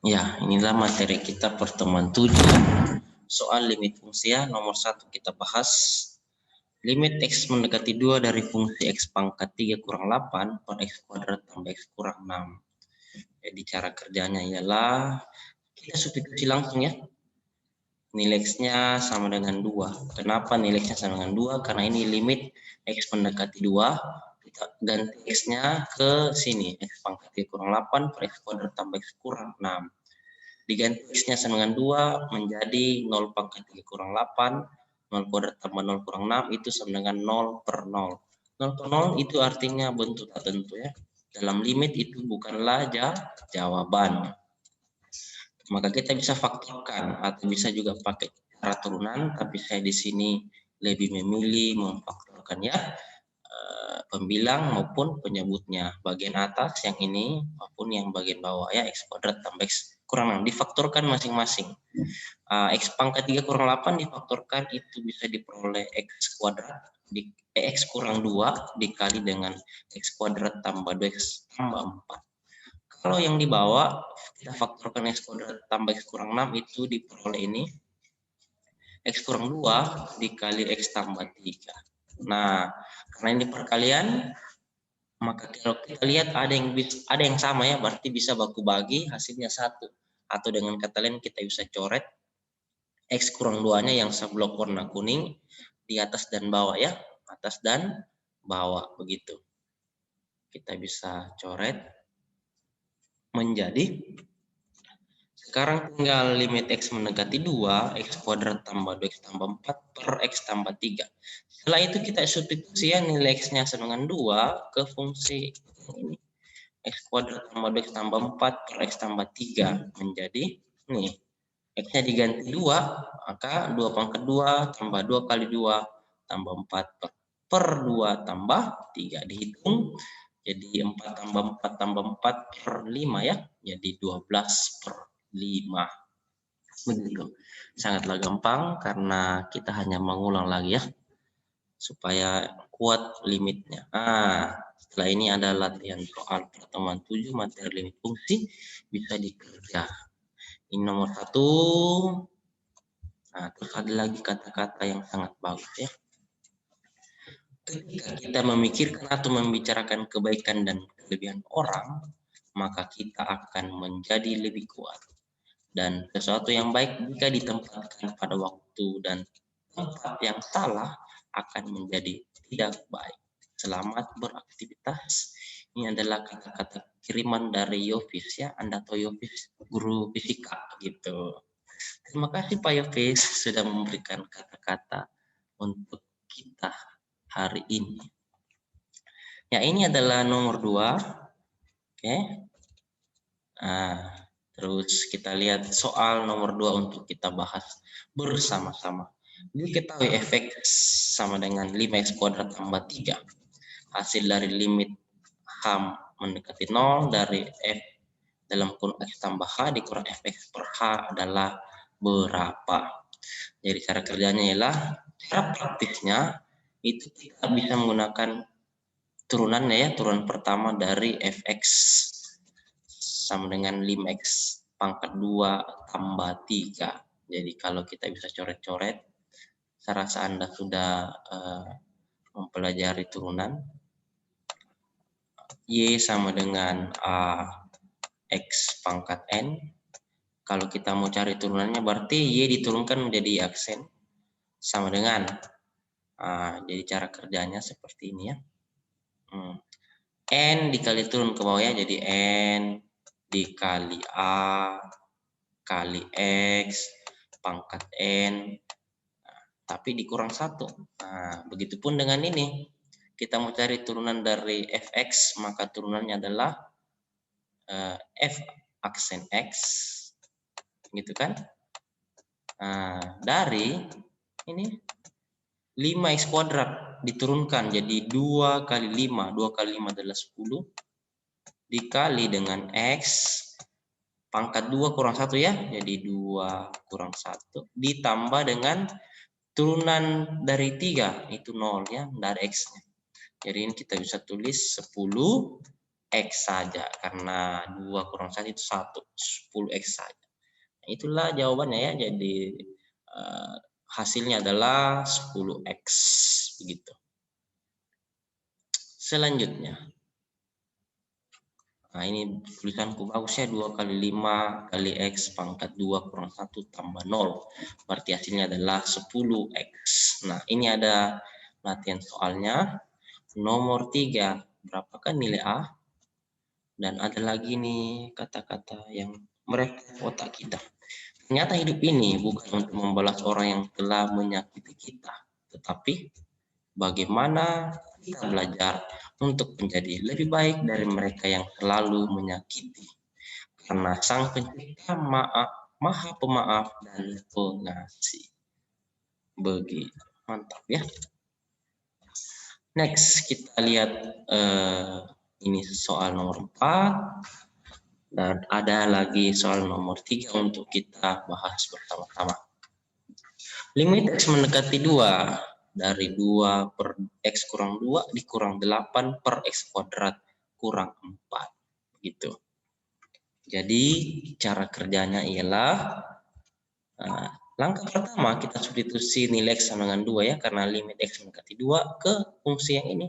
Ya, inilah materi kita pertemuan 7. Soal limit fungsi ya. Nomor 1 kita bahas. Limit X mendekati 2 dari fungsi X pangkat 3 kurang 8 per X kuadrat tambah X kurang 6. Jadi cara kerjanya ialah kita substitusi langsung ya. Nilai X-nya sama dengan 2. Kenapa nilai X-nya sama dengan 2? Karena ini limit X mendekati 2. Kita ganti X-nya ke sini. X pangkat 3 kurang 8 per X kuadrat tambah X kurang 6. Diganti X-nya sama dengan 2 menjadi 0 pangkat 3 kurang 8. 0 kuadrat tambah 0 kurang 6 itu sama dengan 0 per 0. 0 per 0 itu artinya bentuk tak tentu ya. Dalam limit itu bukanlah jawaban. Maka kita bisa faktorkan atau bisa juga pakai cara turunan, tapi saya di sini lebih memilih memfaktorkan ya pembilang maupun penyebutnya. Bagian atas yang ini maupun yang bagian bawah ya, X kuadrat tambah X kurang 6 difaktorkan masing-masing. X pangkat 3 kurang 8 difaktorkan itu bisa diperoleh X kuadrat X kurang 2 dikali dengan X kuadrat tambah 2X tambah 4. Kalau yang di bawah kita faktorkan X kuadrat tambah X kurang 6 itu diperoleh ini X kurang 2 dikali X tambah 3. Nah, karena ini perkalian, maka kalau kita lihat ada yang sama ya, berarti bisa baku bagi hasilnya 1. Atau dengan kata lain kita bisa coret X kurang 2-nya yang seblok warna kuning di atas dan bawah ya, atas dan bawah begitu. Kita bisa coret menjadi sekarang tinggal limit X mendekati 2, X kuadrat tambah 2X tambah 4 per X tambah 3. Setelah itu kita substitusi ya nilai X-nya sama dengan 2 ke fungsi ini. X kuadrat tambah 2X tambah 4 per X tambah 3 menjadi nih. X-nya diganti 2, maka 2 pangkat 2 tambah 2 kali 2 tambah 4 per 2 tambah 3 dihitung. Jadi 4 tambah 4 tambah 4 per 5 ya. Jadi 12 per 5. Begitu. Sangatlah gampang karena kita hanya mengulang lagi ya. Supaya kuat limitnya. Setelah ini ada latihan soal pertemuan 7 materi limit fungsi bisa dikerja. Ini nomor 1. Terus ada lagi kata-kata yang sangat bagus ya. Ketika kita memikirkan atau membicarakan kebaikan dan kelebihan orang, maka kita akan menjadi lebih kuat. Dan sesuatu yang baik jika ditempatkan pada waktu dan tempat yang salah akan menjadi tidak baik. Selamat beraktivitas. Ini adalah kata-kata kiriman dari Yovis ya. Anda tahu Yovis, guru fisika gitu. Terima kasih Pak Yovis sudah memberikan kata-kata untuk kita hari ini. Ya, ini adalah nomor 2. Oke. Terus kita lihat soal nomor 2 untuk kita bahas bersama-sama. Diketahui efek sama dengan 5x kuadrat tambah 3. Hasil dari limit H mendekati 0 dari F dalam kurung X tambah H dikurang Fx per H adalah berapa? Jadi cara kerjanya ialah, cara praktisnya itu kita bisa menggunakan turunannya ya, turunan pertama dari Fx sama dengan 5x pangkat 2 tambah 3. Jadi kalau kita bisa coret-coret, saya rasa Anda sudah mempelajari turunan. Y sama dengan X pangkat N. Kalau kita mau cari turunannya berarti Y diturunkan menjadi aksen sama dengan jadi cara kerjanya seperti ini ya. N dikali turun ke bawah ya, jadi N dikali A kali X pangkat N, tapi dikurang 1. Begitupun dengan ini. Kita mau cari turunan dari Fx, maka turunannya adalah F aksen X, gitu kan? Dari ini 5x kuadrat diturunkan jadi 2 kali 5. 2 kali 5 adalah 10 dikali dengan X pangkat 2 kurang 1 ya. Jadi 2 kurang 1 ditambah dengan turunan dari 3 itu 0 ya, dari X-nya. Jadi ini kita bisa tulis 10 X saja, karena 2 kurang 1 itu 1, 10X saja. Nah, itulah jawabannya ya, jadi hasilnya adalah 10X, begitu. Selanjutnya, nah ini tulisanku bagus ya, 2 kali 5 kali X pangkat 2 kurang 1 tambah 0. Berarti hasilnya adalah 10X. Nah, ini ada latihan soalnya. Nomor 3, berapakah nilai A? Dan ada lagi nih kata-kata yang merekam otak kita. Ternyata hidup ini bukan untuk membalas orang yang telah menyakiti kita, tetapi bagaimana kita belajar untuk menjadi lebih baik dari mereka yang selalu menyakiti. Karena Sang Pencipta Maha Pemaaf dan Pengasih. Begitu, mantap ya. Next, kita lihat ini soal nomor 4. Dan ada lagi soal nomor 3 untuk kita bahas bersama-sama. Limit X mendekati 2 dari 2 per X kurang 2 dikurang 8 per X kuadrat kurang 4. Gitu. Jadi cara kerjanya ialah langkah pertama kita substitusi nilai X sama dengan 2 ya, karena limit X mendekati 2 ke fungsi yang ini.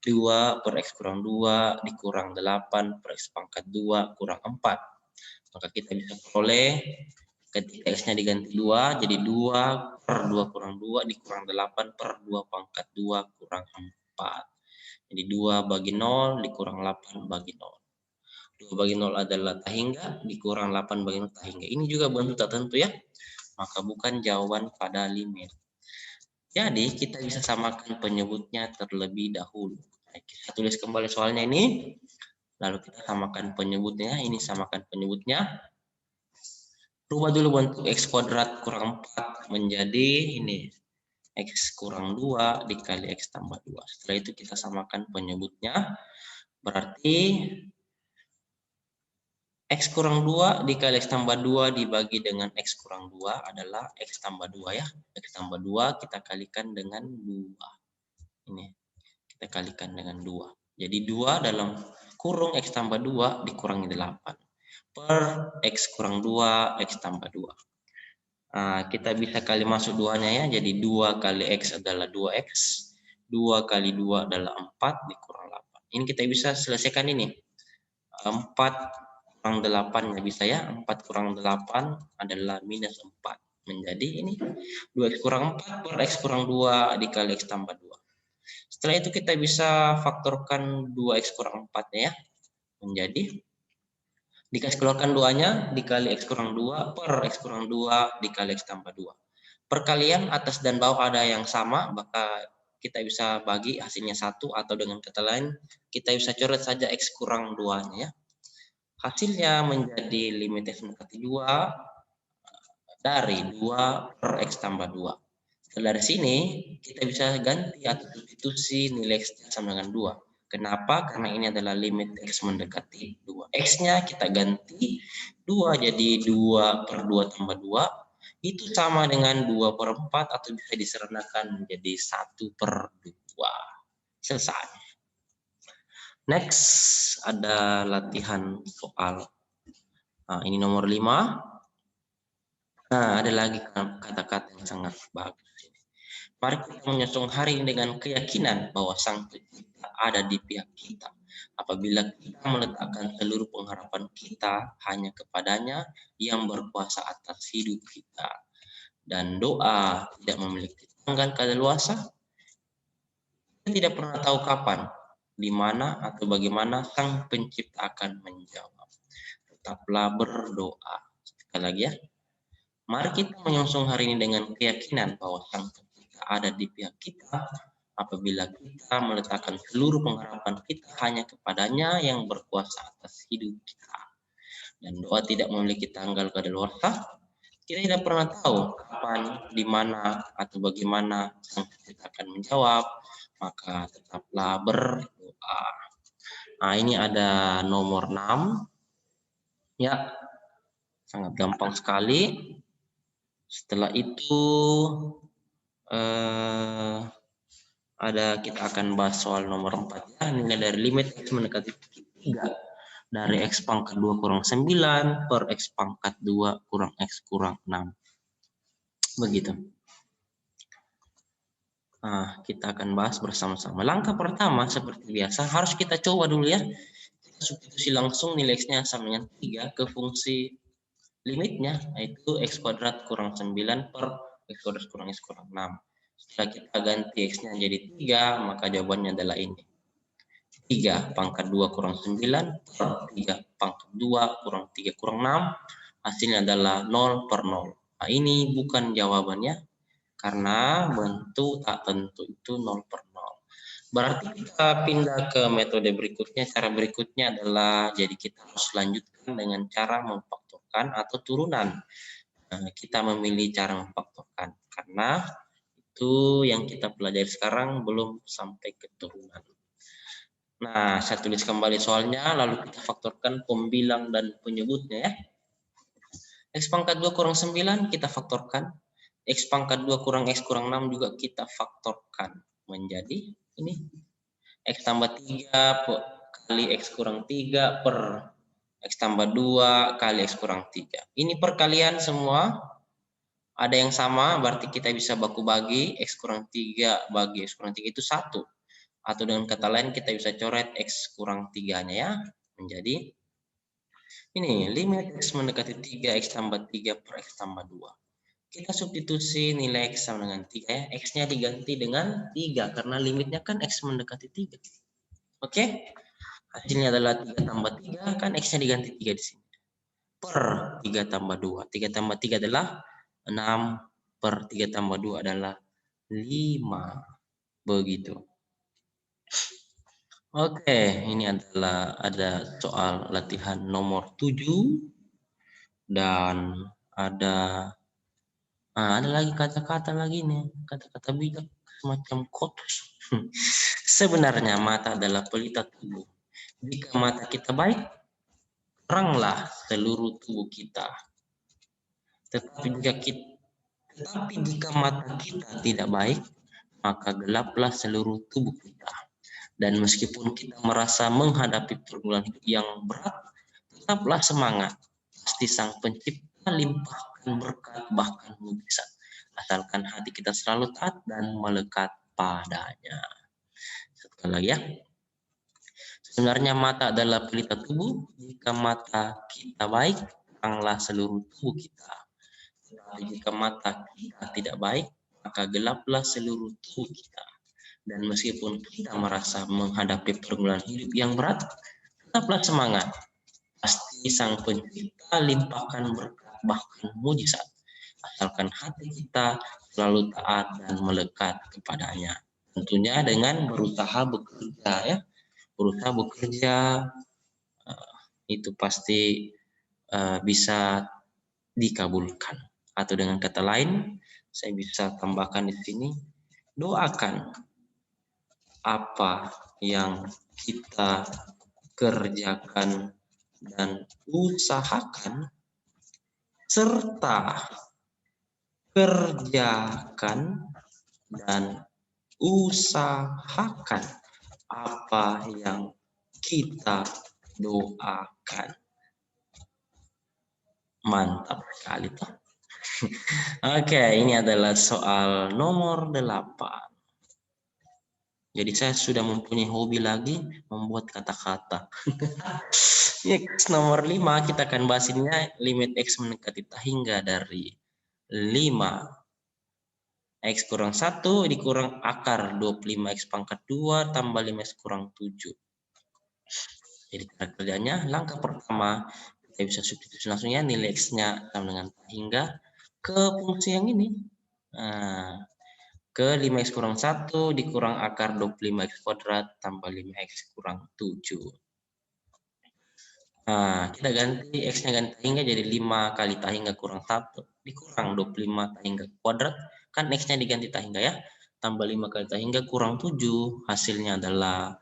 2 per X kurang 2 dikurang 8 per X pangkat 2 kurang 4. Maka kita bisa peroleh ketika X-nya diganti 2, jadi 2 per 2 kurang 2 dikurang 8 per 2 pangkat 2 kurang 4. Jadi 2 bagi 0 dikurang 8 bagi 0. 2 bagi 0 adalah tak hingga, dikurang 8 bagi 0 tak hingga. Ini juga bentuk tak tentu ya, maka bukan jawaban pada limit. Jadi kita bisa samakan penyebutnya terlebih dahulu. Kita tulis kembali soalnya ini, lalu kita samakan penyebutnya. Ini samakan penyebutnya. Rubah dulu bentuk X kuadrat kurang 4 menjadi ini X kurang 2 dikali X tambah 2. Setelah itu kita samakan penyebutnya. Berarti X kurang 2 dikali X tambah 2 dibagi dengan X kurang 2 adalah X tambah 2 ya. X tambah 2 kita kalikan dengan 2. Ini kita kalikan dengan 2. Jadi 2 dalam kurung X tambah 2 dikurangi 8. Per X kurang 2, X tambah 2. Nah, kita bisa kali masuk 2-nya ya, jadi 2 kali X adalah 2X, 2 kali 2 adalah 4 dikurang 8. Ini kita bisa selesaikan ini. 4 kurang 8-nya bisa ya, 4 kurang 8 adalah minus 4. Menjadi ini 2X kurang 4 per X kurang 2 dikali X tambah 2. Setelah itu kita bisa faktorkan 2X kurang 4-nya ya, menjadi dikasih keluarkan 2-nya dikali X kurang 2 per X kurang 2 dikali X tambah 2. Perkalian atas dan bawah ada yang sama, maka kita bisa bagi hasilnya 1, atau dengan kata lain kita bisa coret saja X kurang 2-nya ya. Hasilnya menjadi limit X mendekati 2 dari 2 per X tambah 2. Setelah dari sini kita bisa ganti atau substitusi nilai X sama dengan 2. Kenapa? Karena ini adalah limit X mendekati 2. X-nya kita ganti 2 jadi 2 per 2 tambah 2. Itu sama dengan 2 per 4 atau bisa diseranakan menjadi 1 per 2. Selesai. Next, ada latihan soal. Nah, ini nomor 5. Nah, ada lagi kata-kata yang sangat bagus. Mari kita menyosong hari ini dengan keyakinan bahwa Sang Pencipta ada di pihak kita. Apabila kita meletakkan seluruh pengharapan kita hanya kepadanya yang berkuasa atas hidup kita. Dan doa tidak memiliki tanggal kadaluarsa. Kita tidak pernah tahu kapan, di mana, atau bagaimana Sang Pencipta akan menjawab. Tetaplah berdoa. Sekali lagi ya. Mari kita menyongsong hari ini dengan keyakinan bahwa Sang Pencipta ada di pihak kita apabila kita meletakkan seluruh pengharapan kita hanya kepadanya yang berkuasa atas hidup kita. Dan doa tidak memiliki tanggal kadaluarsa. Kita tidak pernah tahu kapan, di mana, atau bagaimana Sang Pencipta akan menjawab. Maka tetaplah berdoa. Nah, ini ada nomor 6. Ya, sangat gampang sekali. Setelah itu kita akan bahas soal nomor 4 ya, nilai dari limit X mendekati 3 dari X pangkat 2 kurang 9 per X pangkat 2 kurang X kurang 6. Begitu. Nah, kita akan bahas bersama-sama. Langkah pertama seperti biasa harus kita coba dulu ya. Kita substitusi langsung nilai X-nya sama dengan 3 ke fungsi limitnya, yaitu X kuadrat kurang 9 per X kuadrat kurang X kurang 6. Setelah kita ganti X-nya jadi 3, maka jawabannya adalah ini. 3 pangkat 2 kurang 9 per 3 pangkat 2 kurang 3 kurang 6. Hasilnya adalah 0 per 0. Nah, ini bukan jawabannya. Karena bentuk tak tentu itu 0 per 0. Berarti kita pindah ke metode berikutnya. Cara berikutnya adalah, jadi kita harus lanjutkan dengan cara memfaktorkan atau turunan. Nah, kita memilih cara memfaktorkan. Karena itu yang kita pelajari sekarang belum sampai ke turunan. Nah, saya tulis kembali soalnya, lalu kita faktorkan pembilang dan penyebutnya ya. X pangkat 2 kurang 9 kita faktorkan. X pangkat 2 kurang X kurang 6 juga kita faktorkan menjadi ini X tambah 3 kali X kurang 3 per X tambah 2 kali X kurang 3. Ini perkalian semua, ada yang sama, berarti kita bisa baku bagi X kurang 3 bagi X kurang 3 itu 1. Atau dengan kata lain kita bisa coret X kurang 3-nya ya, menjadi ini limit X mendekati 3 X tambah 3 per X tambah 2. Kita substitusi nilai X sama dengan 3 ya. X-nya diganti dengan 3 karena limitnya kan X mendekati 3. Oke? Hasilnya adalah 3 tambah 3, kan X-nya diganti 3 di sini. Per 3 tambah 2. 3 tambah 3 adalah 6, per 3 tambah 2 adalah 5. Begitu. Oke, ini adalah ada soal latihan nomor 7. Dan ada lagi kata-kata lagi nih, kata-kata bijak semacam kotos. Sebenarnya mata adalah pelita tubuh. Jika mata kita baik, teranglah seluruh tubuh kita. Tetapi jika mata kita tidak baik, maka gelaplah seluruh tubuh kita. Dan meskipun kita merasa menghadapi pergumulan yang berat, tetaplah semangat. Pasti Sang Pencipta limpahkan berkat bahkan mujizat. Asalkan hati kita selalu taat dan melekat padanya. Sekali lagi ya. Sebenarnya mata adalah pelita tubuh. Jika mata kita baik, teranglah seluruh tubuh kita. Tetapi jika mata kita tidak baik, maka gelaplah seluruh tubuh kita. Dan meskipun kita merasa menghadapi pergumulan hidup yang berat, tetaplah semangat. Pasti Sang Pencipta limpahkan berkat bahkan mujizat. Asalkan hati kita selalu taat dan melekat kepadanya. Tentunya dengan berusaha bekerja ya. Berusaha bekerja itu pasti bisa dikabulkan. Atau dengan kata lain, saya bisa tambahkan di sini, doakan apa yang kita kerjakan dan usahakan, serta kerjakan dan usahakan apa yang kita doakan. Mantap sekali tuh. Oke, ini adalah soal nomor 8. Jadi saya sudah mempunyai hobi lagi membuat kata-kata. X nomor 5 kita akan bahas ini, limit X mendekati tak hingga dari 5 X kurang 1 dikurang akar 25 X pangkat 2 tambah 5 X kurang 7. Jadi cara kerjanya, langkah pertama kita bisa substitusi langsung ya, nilai X-nya sama dengan tak hingga ke fungsi yang ini. Nah, ke 5X kurang 1 dikurang akar 25X kuadrat tambah 5X kurang 7. Nah, kita ganti X-nya ganti tak hingga jadi 5 kali tak hingga kurang 1 dikurang 25 tak hingga kuadrat. Kan X-nya diganti tak hingga ya. Tambah 5 kali tak hingga kurang 7. Hasilnya adalah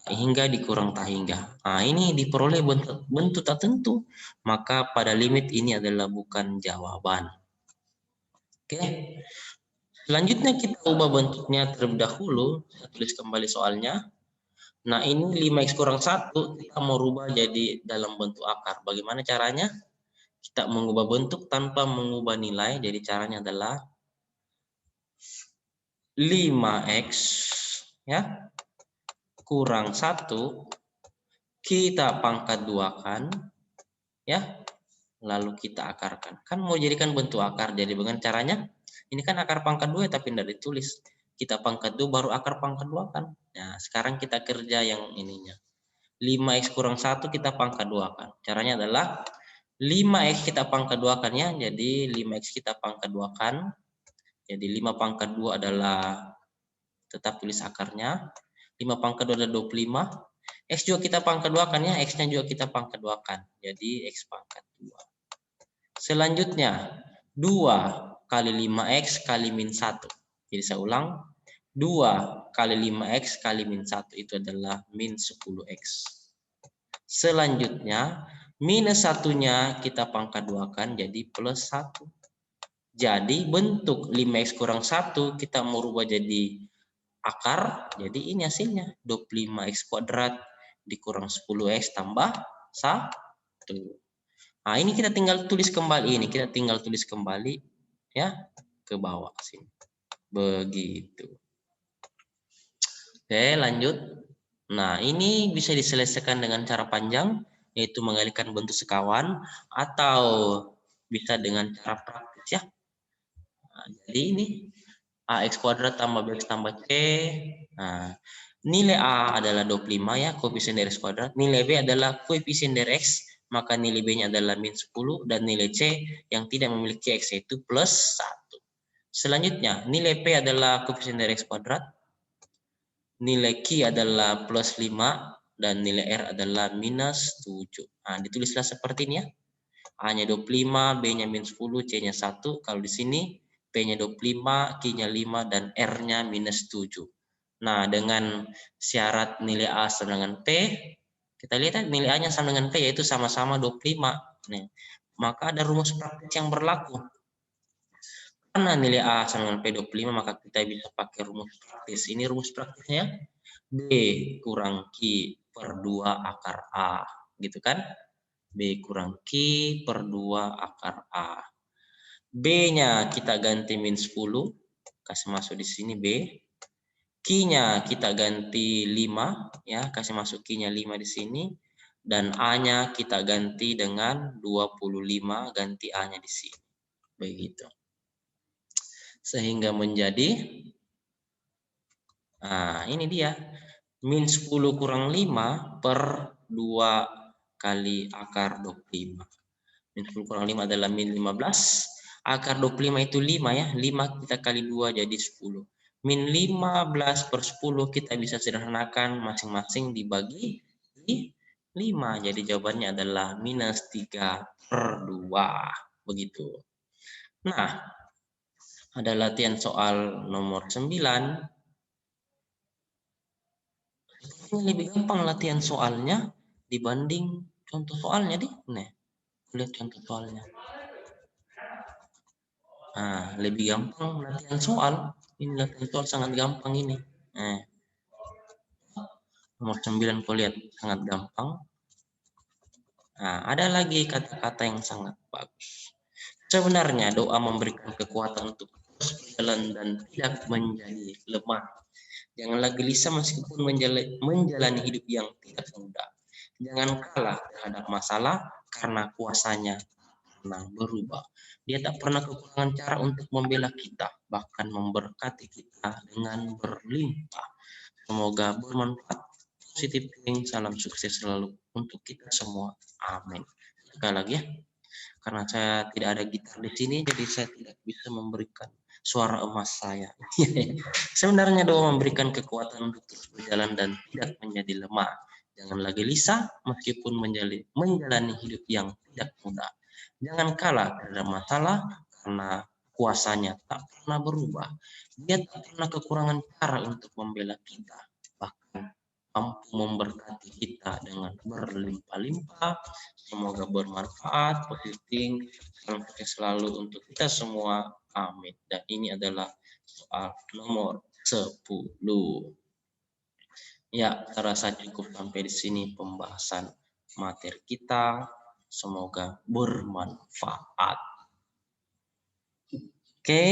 tak hingga dikurang tak hingga. Nah, ini diperoleh bentuk tak tentu. Maka pada limit ini adalah bukan jawaban. Oke. Selanjutnya kita ubah bentuknya terlebih dahulu. Saya tulis kembali soalnya. Nah, ini 5x kurang 1, kita mau rubah jadi dalam bentuk akar. Bagaimana caranya? Kita mengubah bentuk tanpa mengubah nilai. Jadi caranya adalah 5x ya kurang 1 kita pangkat 2-kan ya. Lalu kita akarkan. Kan mau jadikan bentuk akar. Jadi bagaimana caranya? Ini kan akar pangkat 2 tapi tidak ditulis. Kita pangkat 2 baru akar pangkat 2 kan. Nah, sekarang kita kerja yang ininya. 5x kurang 1 kita pangkat 2 kan. Caranya adalah 5x kita pangkat 2 kan ya. Jadi 5x kita pangkat 2 kan. Jadi 5 pangkat 2 adalah, tetap tulis akarnya. 5 pangkat 2 adalah 25. X juga kita pangkat 2 kan ya. X-nya juga kita pangkat 2 kan. Jadi X pangkat 2. Selanjutnya 2 kali 5x kali min 1. Jadi saya ulang, 2 kali 5x kali min 1 itu adalah min 10x. Selanjutnya minus 1-nya kita pangkat 2-kan jadi plus 1. Jadi bentuk 5x kurang 1 kita mau rubah jadi akar. Jadi ini hasilnya 25x kuadrat dikurang 10x tambah 1. Nah, ini kita tinggal tulis kembali ini. Kita tinggal tulis kembali ya ke bawah sini. Begitu. Oke, lanjut. Nah, ini bisa diselesaikan dengan cara panjang, yaitu mengalihkan bentuk sekawan atau bisa dengan cara praktis ya. Nah, jadi ini ax kuadrat tambah bx tambah c. Nah, nilai a adalah 25 ya, koefisien dari x kuadrat. Nilai b adalah koefisien dari x, maka nilai b-nya adalah min 10 dan nilai c yang tidak memiliki x yaitu plus 1. Selanjutnya, nilai p adalah koefisien dari x kuadrat. Nilai q adalah plus 5 dan nilai r adalah minus 7. Nah, ditulislah seperti ini ya. A-nya 25, B-nya min 10, C-nya 1. Kalau di sini P-nya 25, Q-nya 5, dan R-nya minus 7. Nah, dengan syarat nilai A sama dengan P, kita lihat nilai A-nya sama dengan P, yaitu sama-sama 25. Nih, maka ada rumus praktis yang berlaku. Karena nilai A sama dengan P 25, maka kita bisa pakai rumus praktis. Ini rumus praktisnya, B kurang Q per 2 akar A. Gitu kan? B kurang Q per 2 akar A. B-nya kita ganti min 10, kasih masuk di sini B. Q-nya kita ganti 5, ya, kasih masuk Q-nya 5 di sini. Dan A-nya kita ganti dengan 25, ganti A-nya di sini. Begitu. Sehingga menjadi, nah ini dia, min 10 kurang 5 per 2 kali akar 25. Min 10 kurang 5 adalah min 15. Akar 25 itu 5 ya. 5 kita kali 2 jadi 10. Min 15 per 10 kita bisa sederhanakan masing-masing dibagi 5. Jadi jawabannya adalah minus 3 per 2. Begitu. Nah, ada latihan soal nomor 9. Ini lebih gampang latihan soalnya dibanding contoh soalnya nih. Nih, lihat contoh soalnya. Nah, lebih gampang latihan soal. Ini latihan soal sangat gampang ini. Nomor 9 kau lihat sangat gampang. Nah, ada lagi kata-kata yang sangat bagus. Sebenarnya doa memberikan kekuatan untuk terus berjalan dan tidak menjadi lemah. Janganlah gelisah meskipun menjalani hidup yang tidak mudah. Jangan kalah terhadap masalah karena kuasanya pernah berubah. Dia tak pernah kekurangan cara untuk membela kita, bahkan memberkati kita dengan berlimpah. Semoga bermanfaat. Positif thinking, salam sukses selalu untuk kita semua. Amin. Sekali lagi ya, karena saya tidak ada gitar di sini, jadi saya tidak bisa memberikan suara emas saya. Sebenarnya doa memberikan kekuatan untuk terus berjalan dan tidak menjadi lemah. Jangan lagi gelisah meskipun menjalani hidup yang tidak mudah. Jangan kalah terhadap masalah karena kuasanya tak pernah berubah. Dia tak pernah kekurangan cara untuk membela kita, bahkan mampu memberkati kita dengan berlimpah-limpah. Semoga bermanfaat, positif, salam sukses selalu untuk kita semua. Amin. Dan ini adalah soal nomor 10. Ya, terasa cukup sampai di sini pembahasan materi kita. Semoga bermanfaat. Oke.